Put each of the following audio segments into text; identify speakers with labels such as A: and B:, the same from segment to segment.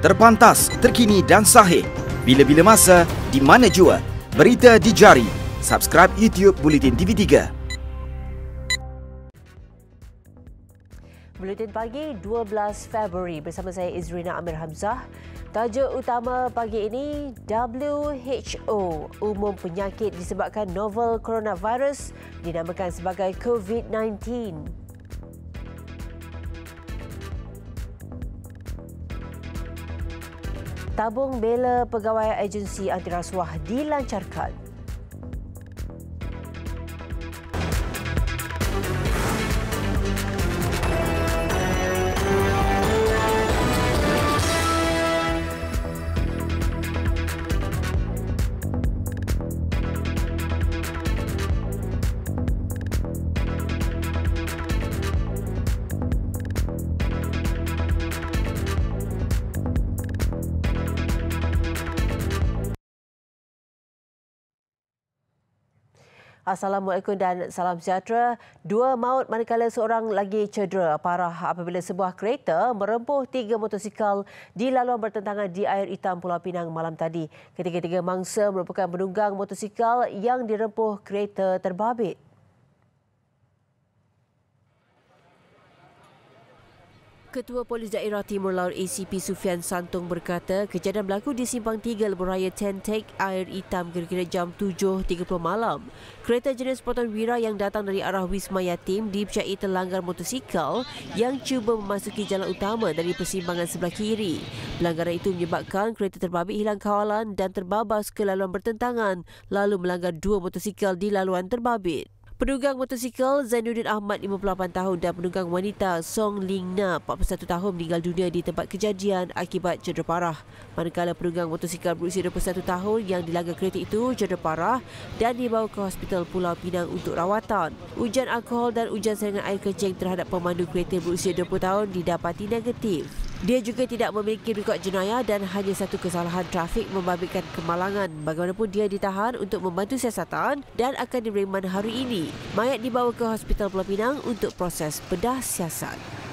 A: Terpantas, terkini dan sahih. Bila-bila masa, di mana jua. Berita di jari. Subscribe YouTube Bulletin TV3.
B: Buletin pagi 12 Februari bersama saya Izrina Amir Hamzah. Tajuk utama pagi ini, WHO umum penyakit disebabkan novel coronavirus dinamakan sebagai COVID-19. Tabung bela pegawai agensi anti rasuah dilancarkan. Assalamualaikum dan salam sejahtera. 2 maut manakala seorang lagi cedera parah apabila sebuah kereta merempuh 3 motosikal di laluan bertentangan di Air Hitam Pulau Pinang malam tadi. Ketiga-tiga mangsa merupakan penunggang motosikal yang dirempuh kereta terbabit. Ketua Polis Daerah Timur Laut ACP Sufian Santung berkata kejadian berlaku di Simpang 3 Lebuh Raya Tentek, Air Hitam kira-kira jam 7.30 malam. Kereta jenis Proton Wira yang datang dari arah Wisma Yatim dipercayai terlanggar motosikal yang cuba memasuki jalan utama dari persimpangan sebelah kiri. Pelanggaran itu menyebabkan kereta terbabit hilang kawalan dan terbabas ke laluan bertentangan lalu melanggar 2 motosikal di laluan terbabit. Penunggang motosikal Zainuddin Ahmad 58 tahun dan penunggang wanita Song Ling Na 41 tahun meninggal dunia di tempat kejadian akibat cedera parah. Manakala penunggang motosikal berusia 21 tahun yang dilanggar kereta itu cedera parah dan dibawa ke Hospital Pulau Pinang untuk rawatan. Ujian alkohol dan ujian saringan air kencing terhadap pemandu kereta berusia 20 tahun didapati negatif. Dia juga tidak memiliki rekod jenayah dan hanya satu kesalahan trafik membabitkan kemalangan. Bagaimanapun dia ditahan untuk membantu siasatan dan akan direman hari ini. Mayat dibawa ke Hospital Pulau Pinang untuk proses bedah siasat.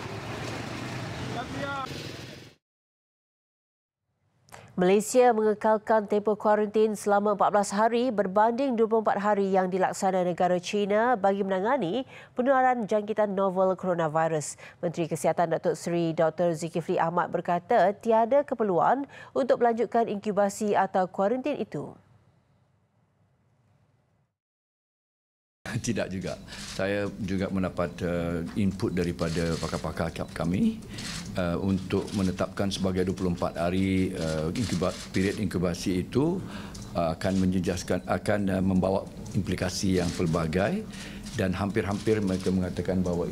B: Malaysia mengekalkan tempoh kuarantin selama 14 hari berbanding 24 hari yang dilaksana negara China bagi menangani penularan jangkitan novel coronavirus. Menteri Kesihatan Datuk Seri Dr. Zulkifli Ahmad berkata tiada keperluan untuk melanjutkan inkubasi atau kuarantin itu.
C: Tidak juga. Saya juga mendapat input daripada pakar-pakar kami untuk menetapkan sebagai 24 hari period inkubasi itu akan menjejaskan, akan membawa implikasi yang pelbagai dan hampir-hampir mereka mengatakan bahawa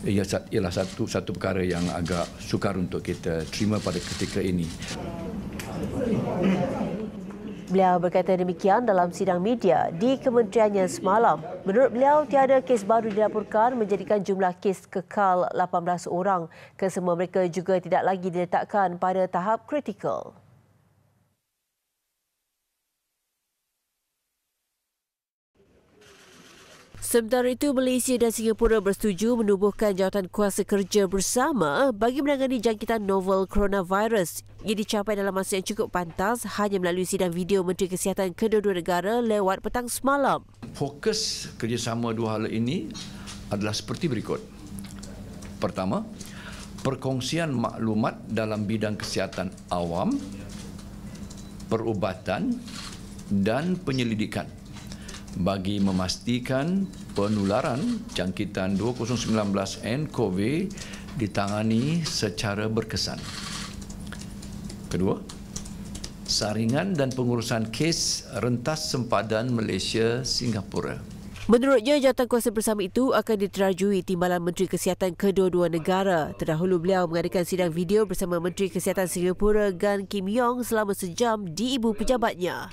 C: ialah satu perkara yang agak sukar untuk kita terima pada ketika ini.
B: Beliau berkata demikian dalam sidang media di kementeriannya semalam. Menurut beliau, tiada kes baru dilaporkan menjadikan jumlah kes kekal 18 orang. Kesemua mereka juga tidak lagi diletakkan pada tahap kritikal. Sementara itu, Malaysia dan Singapura bersetuju menubuhkan jawatan kuasa kerja bersama bagi menangani jangkitan novel coronavirus. Ia dicapai dalam masa yang cukup pantas hanya melalui sidang video Menteri Kesihatan kedua-dua negara lewat petang semalam.
C: Fokus kerjasama dua hal ini adalah seperti berikut. Pertama, perkongsian maklumat dalam bidang kesihatan awam, perubatan dan penyelidikan bagi memastikan penularan jangkitan 2019 nCoV ditangani secara berkesan. Kedua, saringan dan pengurusan kes rentas sempadan Malaysia-Singapura.
B: Menurutnya, jawatan kuasa bersama itu akan diterajui Timbalan Menteri Kesihatan kedua-dua negara. Terdahulu beliau mengadakan sidang video bersama Menteri Kesihatan Singapura Gan Kim Yong selama sejam di ibu pejabatnya.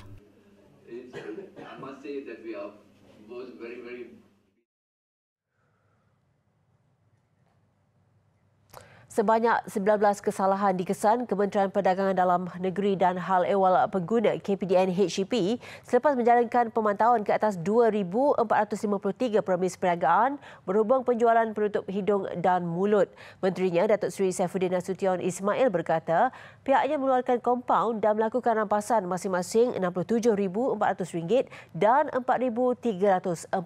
B: Sebanyak 19 kesalahan dikesan Kementerian Perdagangan Dalam Negeri dan Hal Ehwal Pengguna KPDN HEP selepas menjalankan pemantauan ke atas 2,453 premis perniagaan berhubung penjualan penutup hidung dan mulut. Menterinya Datuk Seri Saifuddin Nasution Ismail berkata pihaknya mengeluarkan kompaun dan melakukan rampasan masing-masing RM67,400 dan RM4,344.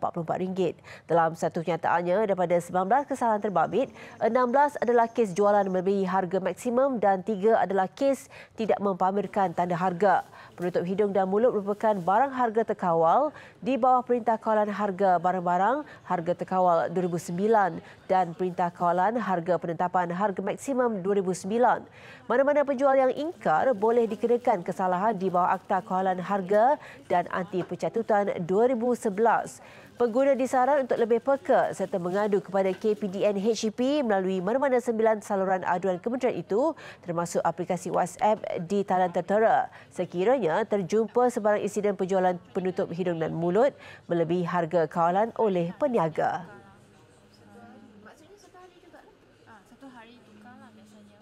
B: Dalam satu kenyataannya, daripada 19 kesalahan terbabit, 16 adalah kes jualan melebihi harga maksimum dan 3 adalah kes tidak mempamerkan tanda harga. Penutup hidung dan mulut merupakan barang harga terkawal di bawah Perintah Kawalan Harga Barang-Barang Harga Terkawal 2009 dan Perintah Kawalan Harga Penetapan Harga Maksimum 2009. Mana-mana penjual yang ingkar boleh dikenakan kesalahan di bawah Akta Kawalan Harga dan Anti Pencatutan 2011. Pengguna disaran untuk lebih peka serta mengadu kepada KPDN HEP melalui mana-mana 9 saluran aduan kementerian itu termasuk aplikasi WhatsApp di talian tertera sekiranya terjumpa sebarang insiden penjualan penutup hidung dan mulut melebihi harga kawalan oleh peniaga.
D: Maksudnya satu hari juga lah. Satu hari tukar lah biasanya.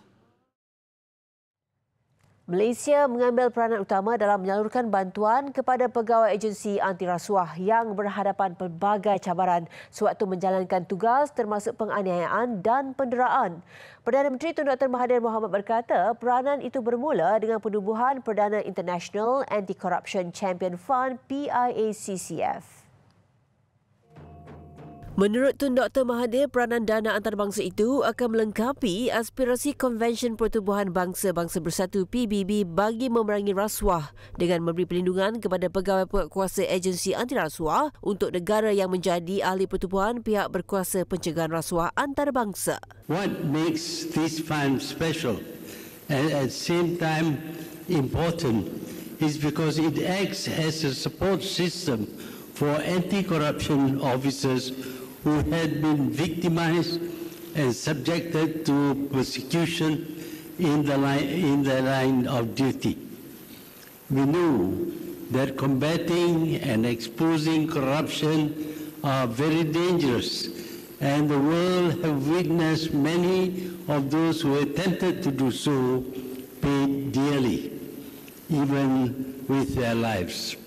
B: Malaysia mengambil peranan utama dalam menyalurkan bantuan kepada pegawai agensi anti rasuah yang berhadapan pelbagai cabaran sewaktu menjalankan tugas termasuk penganiayaan dan penderaan. Perdana Menteri Tun Dr. Mahathir Mohamad berkata peranan itu bermula dengan penubuhan Perdana International Anti-Corruption Champion Fund PIACCF. Menurut Tun Dr. Mahathir, peranan dana antarabangsa itu akan melengkapi aspirasi Konvensyen Pertubuhan Bangsa-Bangsa Bersatu PBB bagi memerangi rasuah dengan memberi perlindungan kepada pegawai kuasa agensi anti rasuah untuk negara yang menjadi ahli pertubuhan pihak berkuasa pencegahan rasuah antarabangsa.
E: What makes this fund special and at the same time important is because it acts as a support system for anti-corruption officers who had been victimized and subjected to persecution in the line of duty. We know that combating and exposing corruption are very dangerous, and the world have witnessed many of those who attempted to do so paid dearly, even with their lives.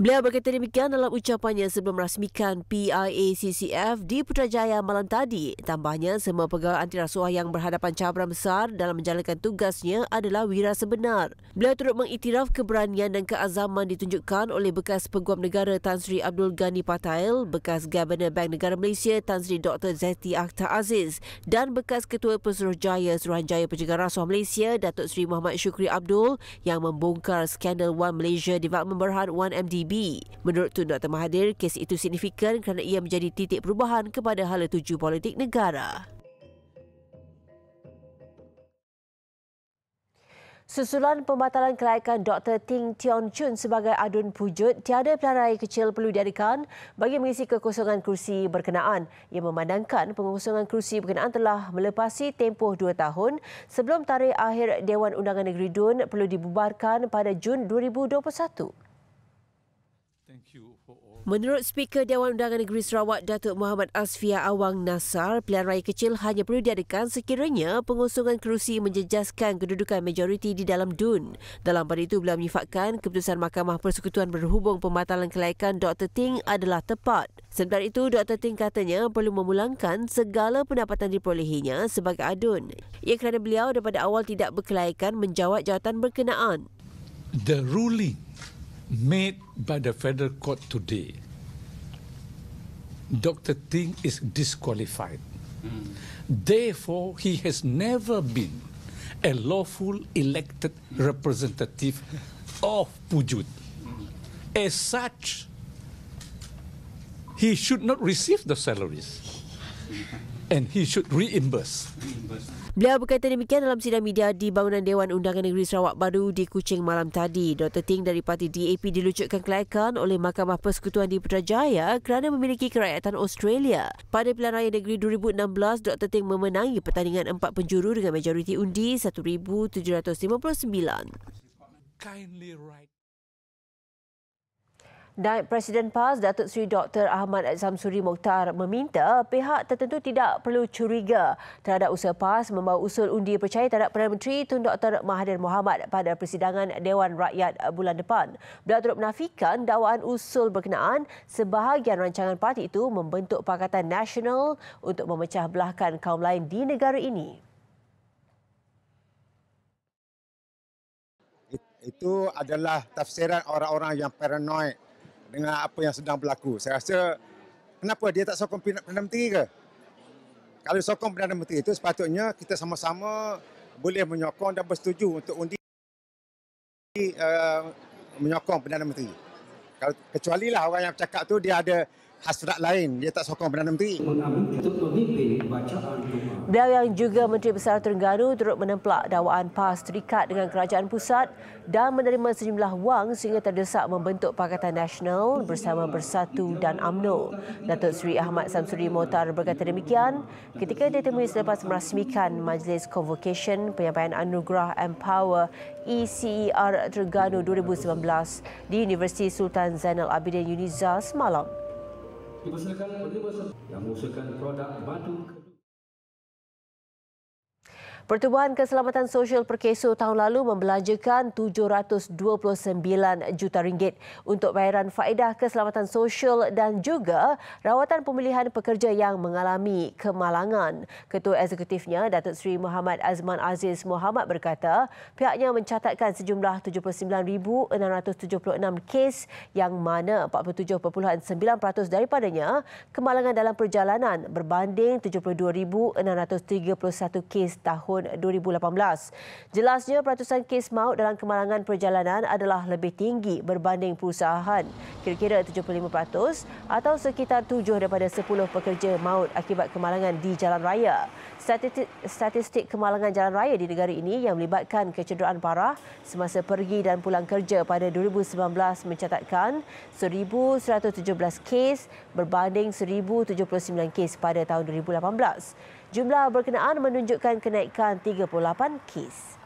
B: Beliau berkata demikian dalam ucapannya sebelum merasmikan PIACCF di Putrajaya malam tadi. Tambahnya, semua pegawai anti rasuah yang berhadapan cabaran besar dalam menjalankan tugasnya adalah wira sebenar. Beliau turut mengiktiraf keberanian dan keazaman ditunjukkan oleh bekas Peguam Negara Tan Sri Abdul Ghani Patail, bekas Governor Bank Negara Malaysia Tan Sri Dr. Zeti Akhtar Aziz dan bekas Ketua Pesuruhjaya Suruhanjaya Pencegahan Rasuah Malaysia Datuk Sri Muhammad Shukri Abdul yang membongkar skandal One Malaysia Development Berhad 1MDB. Menurut Tun Dr. Mahathir, kes itu signifikan kerana ia menjadi titik perubahan kepada hala tuju politik negara. Susulan pembatalan kelaikan Dr. Ting Tion Chun sebagai adun pujut, tiada pilihan raya kecil perlu diadakan bagi mengisi kekosongan kursi berkenaan. Ia memandangkan pengosongan kursi berkenaan telah melepasi tempoh 2 tahun sebelum tarikh akhir Dewan Undangan Negeri DUN perlu dibubarkan pada Jun 2021. Menurut Speaker Dewan Undangan Negeri Sarawak Datuk Muhammad Asfia Awang Nasar, pilihan raya kecil hanya perlu diadakan sekiranya pengosongan kerusi menjejaskan kedudukan majoriti di dalam DUN. Dalam pada itu, beliau menyifatkan keputusan Mahkamah Persekutuan berhubung pembatalan kelaikan Dr. Ting adalah tepat. Sementara itu, Dr. Ting katanya perlu memulangkan segala pendapatan diperolehinya sebagai adun. Ia kerana beliau daripada awal tidak berkelaikan menjawat jawatan berkenaan.
F: The ruling made by the Federal Court today, Dr. Ting is disqualified. Therefore, he has never been a lawful elected representative of Pujut. As such, he should not receive the salaries and he should reimburse.
B: Beliau berkata demikian dalam sidang media di bangunan Dewan Undangan Negeri Sarawak Baru di Kuching malam tadi. Dr. Ting dari parti DAP dilucutkan kelaikan oleh Mahkamah Persekutuan di Putrajaya kerana memiliki kerakyatan Australia. Pada pilihan raya negeri 2016, Dr. Ting memenangi pertandingan 4 penjuru dengan majoriti undi 1,759.
F: Kindly write.
B: Naib Presiden PAS Datuk Seri Dr. Ahmad Samsuri Mokhtar meminta pihak tertentu tidak perlu curiga terhadap usaha PAS membawa usul undi percaya terhadap Perdana Menteri Tun Dr. Mahathir Mohamad pada persidangan Dewan Rakyat bulan depan. Beliau turut menafikan dakwaan usul berkenaan sebahagian rancangan parti itu membentuk Pakatan Nasional untuk memecah belahkan kaum lain di negara ini.
G: Itu adalah tafsiran orang-orang yang paranoid dengan apa yang sedang berlaku. Saya rasa, kenapa dia tak sokong Perdana Menteri ke? Kalau sokong Perdana Menteri itu, sepatutnya kita sama-sama boleh menyokong dan bersetuju untuk undi menyokong Perdana Menteri. Kecuali lah orang yang bercakap tu dia ada hasrat lain, dia tak sokong Perdana Menteri.
B: Beliau yang juga Menteri Besar Terengganu turut menemplak dakwaan PAS terikat dengan kerajaan pusat dan menerima sejumlah wang sehingga terdesak membentuk Pakatan Nasional bersama Bersatu dan UMNO. Datuk Seri Ahmad Samsuri Mokhtar berkata demikian ketika ditemui selepas merasmikan Majlis Convocation Penyampaian Anugerah Empower ECER Terengganu 2019 di Universiti Sultan Zainal Abidin Uniza semalam.
H: Yang mengusulkan produk batu.
B: Pertubuhan Keselamatan Sosial Perkeso tahun lalu membelanjakan RM729 juta untuk bayaran faedah keselamatan sosial dan juga rawatan pemulihan pekerja yang mengalami kemalangan. Ketua Eksekutifnya, Datuk Seri Muhammad Azman Aziz Muhammad berkata, pihaknya mencatatkan sejumlah 79,676 kes yang mana 47.9% daripadanya kemalangan dalam perjalanan berbanding 72,631 kes tahun 2018. Jelasnya peratusan kes maut dalam kemalangan perjalanan adalah lebih tinggi berbanding perusahaan, kira-kira 75% atau sekitar 7 daripada 10 pekerja maut akibat kemalangan di jalan raya. Statistik kemalangan jalan raya di negara ini yang melibatkan kecederaan parah semasa pergi dan pulang kerja pada 2019 mencatatkan 1,117 kes berbanding 1,079 kes pada tahun 2018. Jumlah berkenaan menunjukkan kenaikan 38 kes.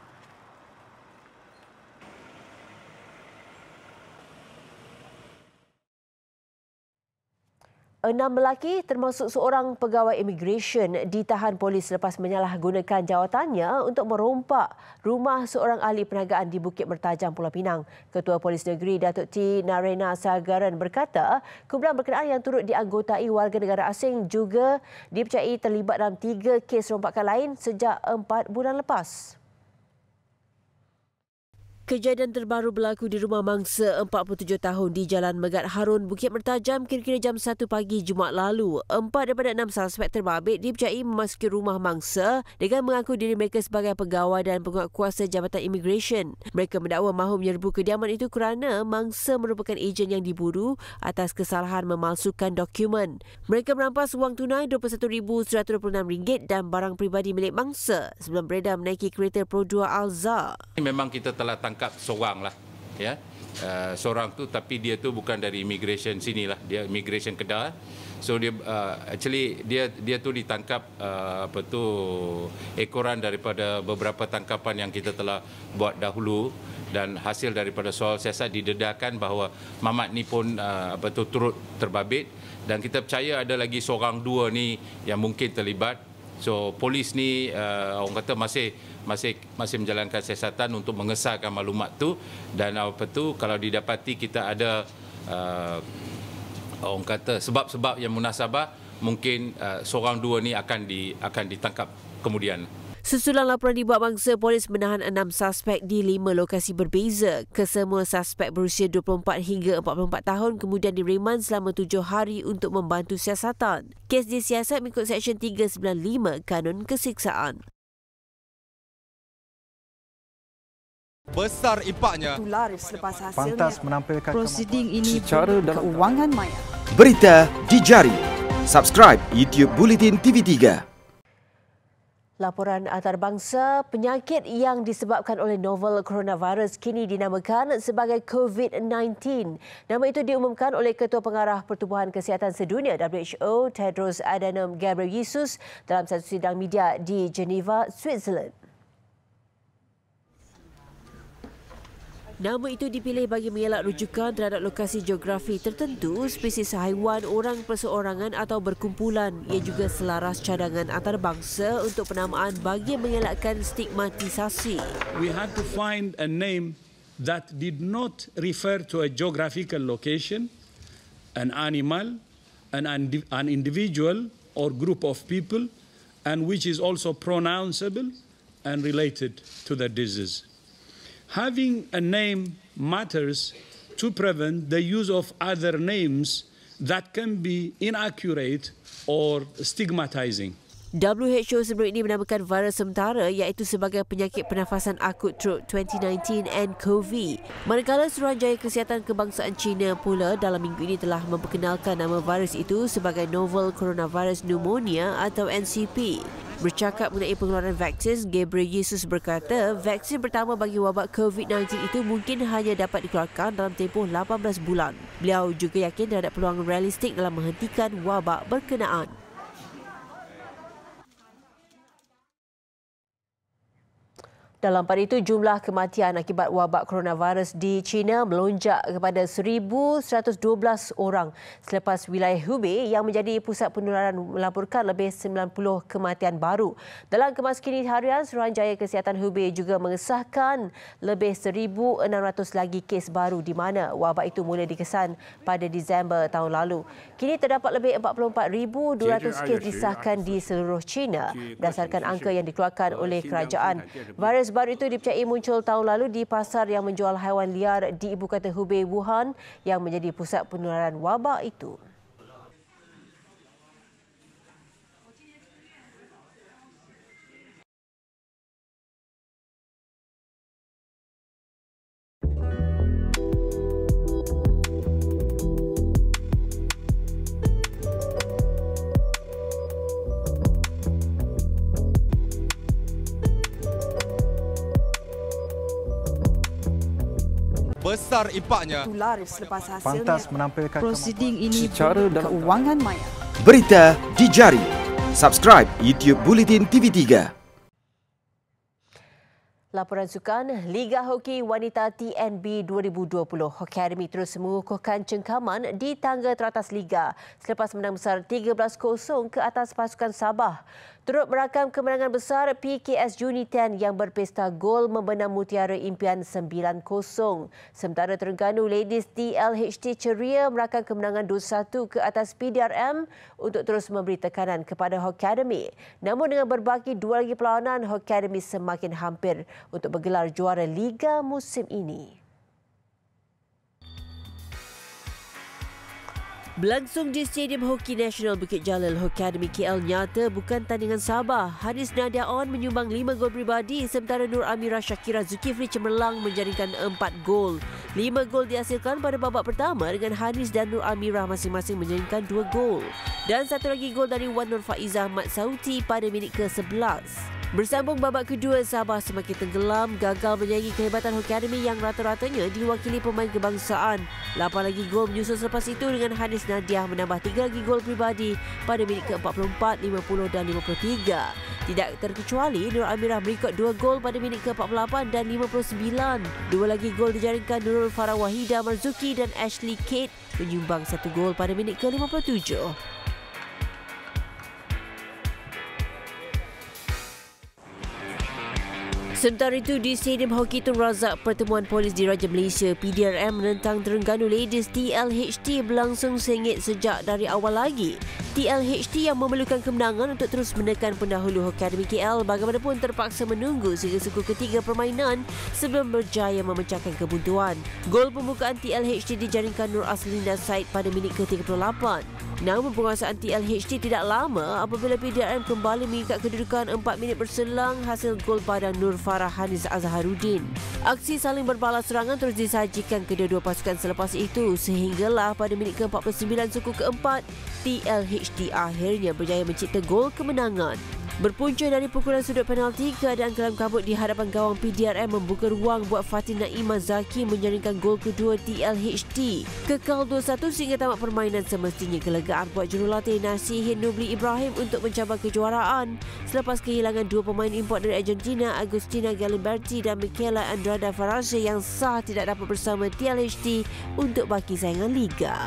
B: 6 lelaki termasuk seorang pegawai imigresen ditahan polis selepas menyalahgunakan jawatannya untuk merompak rumah seorang ahli perniagaan di Bukit Mertajam, Pulau Pinang. Ketua Polis Negeri Datuk T. Narena Sagaran berkata, kumpulan berkenaan yang turut dianggotai warga negara asing juga dipercayai terlibat dalam 3 kes rompakan lain sejak 4 bulan lepas. Kejadian terbaru berlaku di rumah mangsa 47 tahun di Jalan Megat Harun, Bukit Mertajam kira-kira jam 1 pagi Jumaat lalu. 4 daripada 6 suspek terbabit dipercayai memasuki rumah mangsa dengan mengaku diri mereka sebagai pegawai dan penguatkuasa Jabatan Imigresen. Mereka mendakwa mahu menyerbu kediaman itu kerana mangsa merupakan ejen yang diburu atas kesalahan memalsukan dokumen. Mereka merampas wang tunai RM21,126 dan barang peribadi milik mangsa sebelum beredar menaiki kereta Pro 2 Alza.
I: Memang kita telah tangkap seorang lah, ya, seorang tu, tapi dia tu bukan dari immigration sini lah, dia immigration Kedah. So dia actually dia tu ditangkap ekoran daripada beberapa tangkapan yang kita telah buat dahulu, dan hasil daripada soal siasat didedahkan bahawa Mamat ni pun turut terbabit, dan kita percaya ada lagi seorang dua ni yang mungkin terlibat. So polis ni orang kata masih menjalankan siasatan untuk mengesahkan maklumat tu, dan kalau didapati kita ada orang kata sebab-sebab yang munasabah, mungkin seorang dua ni akan ditangkap kemudian.
B: Susulan laporan dibuat mangsa, polis menahan 6 suspek di 5 lokasi berbeza. Kesemua suspek berusia 24 hingga 44 tahun kemudian diremand selama 7 hari untuk membantu siasatan. Kes disiasat mengikut Seksyen 395 Kanun Kesiksaan.
J: Besar impaknya.
K: Laris selepas hasilnya.
L: Pantas menampilkan
K: prosiding ini
L: secara dalam
K: keuangan maya.
A: Berita di jari. Subscribe YouTube Bulletin TV3.
B: Laporan antarabangsa, penyakit yang disebabkan oleh novel coronavirus kini dinamakan sebagai COVID-19. Nama itu diumumkan oleh Ketua Pengarah Pertubuhan Kesihatan Sedunia WHO, Tedros Adhanom Ghebreyesus dalam satu sidang media di Geneva, Switzerland. Nama itu dipilih bagi mengelak rujukan terhadap lokasi geografi tertentu, spesies haiwan, orang perseorangan atau berkumpulan. Ia juga selaras cadangan antarabangsa untuk penamaan bagi mengelakkan stigmatisasi.
J: We had to find a name that did not refer to a geographical location, an animal, an individual or group of people, and which is also pronounceable and related to the disease. Having a name matters to prevent the use of other names that can be inaccurate or stigmatizing.
B: WHO sebelum ini menamakan virus sementara iaitu sebagai penyakit pernafasan akut throat 2019 nCoV. Manakala Suruhanjaya Kesihatan Kebangsaan China pula dalam minggu ini telah memperkenalkan nama virus itu sebagai Novel Coronavirus Pneumonia atau NCP. Bercakap mengenai pengeluaran vaksin, Ghebreyesus berkata vaksin pertama bagi wabak COVID-19 itu mungkin hanya dapat dikeluarkan dalam tempoh 18 bulan. Beliau juga yakin terhadap peluang realistik dalam menghentikan wabak berkenaan. Dalam pada itu, jumlah kematian akibat wabak coronavirus di China melonjak kepada 1,112 orang selepas wilayah Hubei yang menjadi pusat penularan melaporkan lebih 90 kematian baru. Dalam kemaskini harian, Suruhanjaya Kesihatan Hubei juga mengesahkan lebih 1,600 lagi kes baru di mana wabak itu mula dikesan pada Disember tahun lalu. Kini terdapat lebih 44,200 kes disahkan di seluruh China berdasarkan angka yang dikeluarkan oleh kerajaan. Virus baru itu dipercayai muncul tahun lalu di pasar yang menjual haiwan liar di ibu kota Hubei, Wuhan, yang menjadi pusat penularan wabak itu.
K: Besar impaknya.
L: Tular selepas hasilnya.
M: Pantas menampilkan
L: prosiding ini secara keuangan maya.
A: Berita di jari. Subscribe YouTube Bulletin TV3.
B: Laporan sukan, Liga Hoki Wanita TNB 2020. Hoki Academy terus mengukuhkan cengkaman di tangga teratas Liga selepas menang besar 13-0 ke atas pasukan Sabah. Turut merakam kemenangan besar PKS Uniten yang berpesta gol membenam Mutiara Impian 9-0. Sementara Terengganu Ladies DLHT ceria merakam kemenangan 2-1 ke atas PDRM untuk terus memberi tekanan kepada Hoki Academy. Namun dengan berbaki dua lagi perlawanan, Hoki Academy semakin hampir untuk bergelar juara Liga musim ini. Berlangsung di Stadium Hoki Nasional Bukit Jalil, Hoki Academy KL nyata bukan tandingan Sabah. Hanis Nadia On menyumbang 5 gol pribadi sementara Nur Amira Shakira Zulkifli cemerlang menjaringkan 4 gol. 5 gol dihasilkan pada babak pertama dengan Hanis dan Nur Amira masing-masing menjaringkan 2 gol. Dan satu lagi gol dari Wan Nur Faizah Mat Sauti pada minit ke-11. Bersambung babak kedua, Sabah semakin tenggelam, gagal menyaingi kehebatan Hoki Academy yang rata-ratanya diwakili pemain kebangsaan. 8 lagi gol menyusul selepas itu dengan Hanis Nadia menambah 3 lagi gol pribadi pada minit ke-44, 50 dan 53. Tidak terkecuali Nur Amirah merekod 2 gol pada minit ke-48 dan 59. 2 lagi gol dijaringkan Nurul Farah Wahida Marzuki dan Ashley Kate menyumbang 1 gol pada minit ke-57. Sementara itu, di Stadium Hoki Tun Razak, pertemuan polis di Raja Malaysia PDRM menentang Terengganu Ladies TLHT berlangsung sengit sejak dari awal lagi. TLHT yang memerlukan kemenangan untuk terus menekan pendahulu Hoki Academy KL bagaimanapun terpaksa menunggu sehingga suku ketiga permainan sebelum berjaya memecahkan kebuntuan. Gol pembukaan TLHT dijaringkan Nur Aslinda Said pada minit ke-38. Namun penguasaan TLHT tidak lama apabila PDRM kembali mengikat kedudukan 4 minit berselang hasil gol padang Nur Farah Hanis Azharuddin. Aksi saling berbalas serangan terus disajikan kedua-dua pasukan selepas itu sehinggalah pada minit ke-49 suku keempat TLHT akhirnya berjaya mencipta gol kemenangan. Berpunca dari pukulan sudut penalti, keadaan kelam kabut di hadapan gawang PDRM membuka ruang buat Fatin Naimah Zaki menjaringkan gol kedua TLHT. Kekal 2-1 sehingga tamat permainan, semestinya kelegaan buat jurulatih Nasihin Nubli Ibrahim untuk mencabar kejuaraan selepas kehilangan dua pemain import dari Argentina, Agustina Galimberti dan Michaela Andrada Farache yang sah tidak dapat bersama TLHT untuk baki saingan Liga.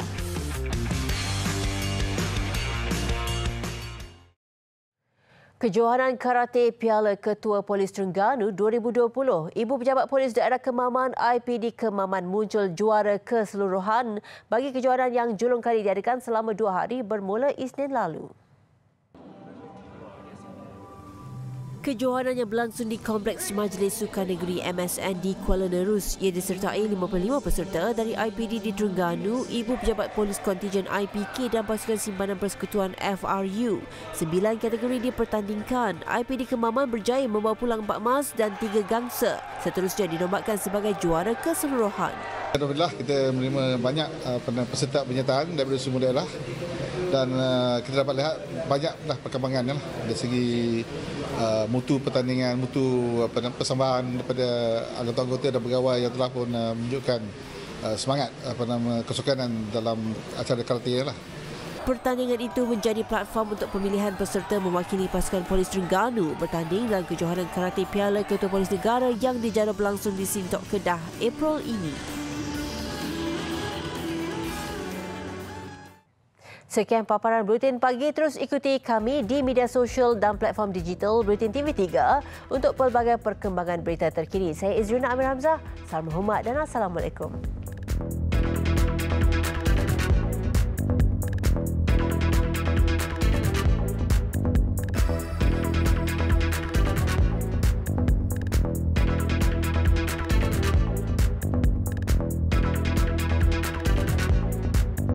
B: Kejohanan Karate Piala Ketua Polis Terengganu 2020, Ibu Pejabat Polis Daerah Kemaman IPD Kemaman muncul juara keseluruhan bagi kejohanan yang julung kali diadakan selama 2 hari bermula Isnin lalu. Kejohanan yang berlangsung di Kompleks Majlis Sukan Negeri MSN di Kuala Nerus, ia disertai 55 peserta dari IPD di Terengganu, Ibu Pejabat Polis Kontijen IPK dan pasukan simpanan persekutuan FRU. 9 kategori dipertandingkan. IPD Kemaman berjaya membawa pulang 4 emas dan 3 gangsa. Seterusnya dinobatkan sebagai juara keseluruhan.
K: Alhamdulillah, kita menerima banyak peserta penyertaan daripada semua daerah dan kita dapat lihat banyaklah perkembangan dari segi mutu pertandingan, mutu persembahan daripada anggota-anggota dan pegawai yang telah pun menunjukkan semangat kesukanan dalam acara karate lah.
B: Pertandingan itu menjadi platform untuk pemilihan peserta mewakili pasukan Polis Terengganu bertanding dalam kejohanan Karate Piala Ketua Polis Negara yang dijadual berlangsung di Sintok Kedah April ini. Sekian paparan Buletin Pagi. Terus ikuti kami di media sosial dan platform digital Buletin TV3 untuk pelbagai perkembangan berita terkini. Saya Izrina Amir Hamzah. Salam hormat dan Assalamualaikum.